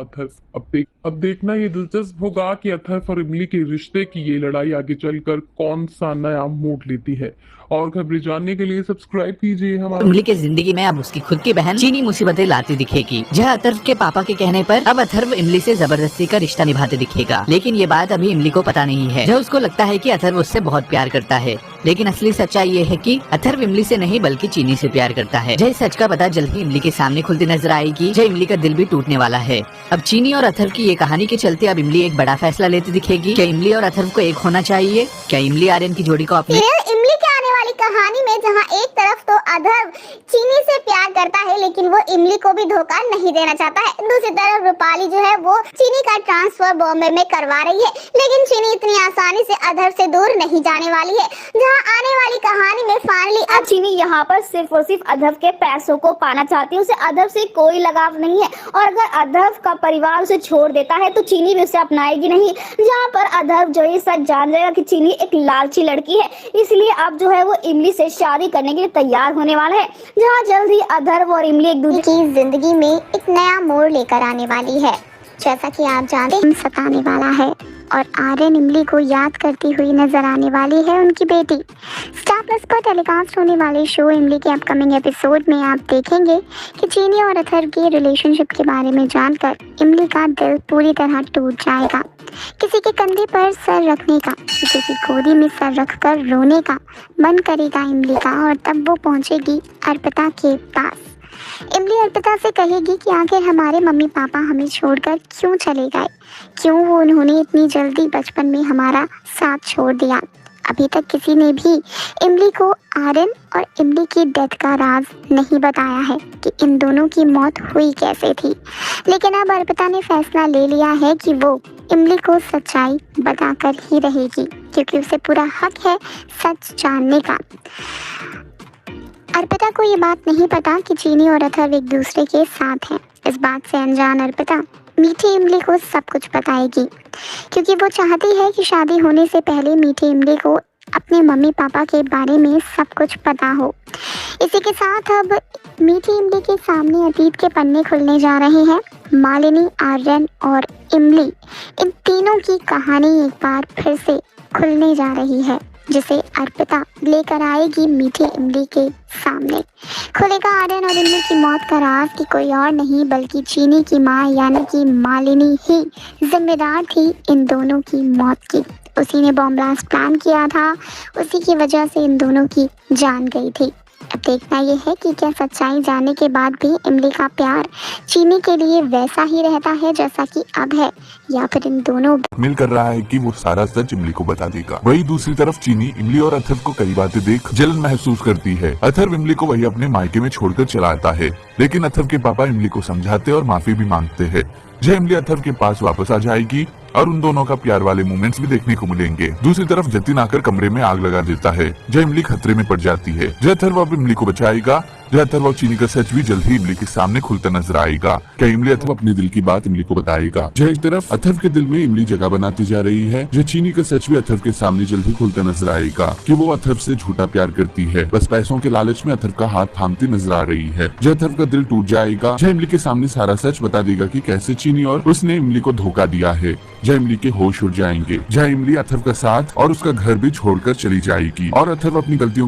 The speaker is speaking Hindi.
अथर्व अब देखना ये दिलचस्प होगा कि अथर्व और इमली के रिश्ते की ये लड़ाई आगे चलकर कौन सा नया मोड़ लेती है। और खबरें जानने के लिए सब्सक्राइब कीजिए हमारा। इमली के जिंदगी में अब उसकी खुद की बहन चीनी मुसीबतें लाती दिखेगी। जहाँ अथर्व के पापा के कहने पर अब अथर्व इमली से जबरदस्ती का रिश्ता निभाते दिखेगा, लेकिन ये बात अभी इमली को पता नहीं है। जो उसको लगता है कि अथर्व उससे बहुत प्यार करता है, लेकिन असली सच्चाई ये है कि अथर्व इमली से नहीं बल्कि चीनी से प्यार करता है। जय सच का पता जल्द ही इमली के सामने खुलती नजर आएगी। जय इमली का दिल भी टूटने वाला है। अब चीनी और अथर्व की ये कहानी के चलते अब इमली एक बड़ा फैसला लेती दिखेगी। क्या इमली और अथर्व को एक होना चाहिए? क्या इमली आर्यन की जोड़ी को अपने इमली के आने वाली कहानी में जहां एक तरफ तो अथर्व चीनी से प्यार करता है, लेकिन वो इमली को भी धोखा नहीं देना चाहता है। दूसरी तरफ रूपाली जो है वो चीनी का ट्रांसफर बॉम्बे में करवा रही है, लेकिन चीनी इतनी आसानी से अथर्व से दूर नहीं जाने वाली है। जहां आने वाली कहानी में फाइनली अब चीनी यहाँ पर सिर्फ और सिर्फ अथर्व के पैसों को पाना चाहती है। उसे अथर्व से कोई लगाव नहीं है, और अगर अथर्व का परिवार उसे छोड़ देता है तो चीनी भी उसे अपनाएगी नहीं। जहाँ पर अथर्व जो ये सच जान जाएगा कि चीनी एक लालची लड़की है, इसलिए अब जो है वो इमली से शादी करने के लिए तैयार होने वाला है। जहाँ जल्द ही अथर्व और इमली एक दूसरे की जिंदगी में एक नया मोड़ लेकर आने वाली है। जैसा कि आप जानते हैं, सताने वाला है और आर्यन इमली को याद करती हुई नजर आने वाली है उनकी बेटी। स्टार प्लस पर टेलीकास्ट होने वाले शो इमली के अपकमिंग एपिसोड में आप देखेंगे कि चीनी और अथर्व के रिलेशनशिप के बारे में जानकर इमली का दिल पूरी तरह टूट जाएगा। किसी के कंधे पर सर रखने का, किसी की गोदी में सर रखकर रोने का मन करेगा इमली का, और तब वो पहुंचेगी अर्पिता के पास। इमली अर्पिता से कहेगी कि आखिर हमारे मम्मी पापा हमें छोड़कर क्यों चले गए, क्यों वो उन्होंने इतनी जल्दी बचपन में हमारा साथ छोड़ दिया। अभी तक किसी ने भी इमली को आर्यन और इमली की डेथ का राज नहीं बताया है कि इन दोनों की मौत हुई कैसे थी, लेकिन अब अर्पिता ने फैसला ले लिया है कि वो इमली को सच्चाई बताकर ही रहेगी, क्योंकि उसे पूरा हक है सच जानने का। अर्पिता को ये बात नहीं पता कि चीनी और अथर्व एक दूसरे के साथ हैं। इस बात से अनजान अर्पिता मीठी इमली को सब कुछ बताएगी, क्योंकि वो चाहती है कि शादी होने से पहले मीठी इमली को अपने मम्मी पापा के बारे में सब कुछ पता हो। इसी के साथ अब मीठी इमली के सामने अतीत के पन्ने खुलने जा रहे हैं। मालिनी, आर्यन और इमली, इन तीनों की कहानी एक बार फिर से खुलने जा रही है, जिसे अर्पिता लेकर आएगी मीठी इमली के सामने। खुलेगा आर्यन और इमली की मौत का राज कि कोई और नहीं बल्कि चीनी की मां यानी कि मालिनी ही जिम्मेदार थी इन दोनों की मौत की। उसी ने बॉम्ब ब्लास्ट प्लान किया था, उसी की वजह से इन दोनों की जान गई थी। अब देखना ये है कि क्या सच्चाई जानने के बाद भी इमली का प्यार चीनी के लिए वैसा ही रहता है जैसा कि अब है, या फिर इन दोनों मिल कर रहा है कि वो सारा सच इमली को बता देगा। वही दूसरी तरफ चीनी इमली और अथर्व को कई बातें देख जलन महसूस करती है। अथर्व इमली को वही अपने मायके में छोड़कर चला आता है, लेकिन अथर्व के पापा इमली को समझाते और माफी भी मांगते हैं। जय इमली अथर्व के पास वापस आ जाएगी और उन दोनों का प्यार वाले मोमेंट्स भी देखने को मिलेंगे। दूसरी तरफ जतिन आकर कमरे में आग लगा देता है। जय इमली खतरे में पड़ जाती है। जय अथर्व अब इमली को बचाएगा। जय अथर्व और चीनी का सच भी जल्द ही इमली के सामने खुलता नजर आएगा। क्या इमली अथर्व अपने दिल की बात इमली को बताएगा? जय एक तरफ अथर्व के दिल में इमली जगह बनाती जा रही है। जय चीनी का सच भी अथर्व के सामने जल्द ही खुलता नजर आएगा कि वो अथर्व से झूठा प्यार करती है, बस पैसों के लालच में अथर्व का हाथ थामती नजर आ रही है। जय अथर्व का दिल टूट जाएगा। जय इमली के सामने सारा सच बता देगा कि कैसे चीनी और उसने इमली को धोखा दिया है। जय इमली के होश उड़ जाएंगे। जय इमली अथर्व का साथ और उसका घर भी छोड़कर चली जाएगी और अथर्व अपनी गलतियों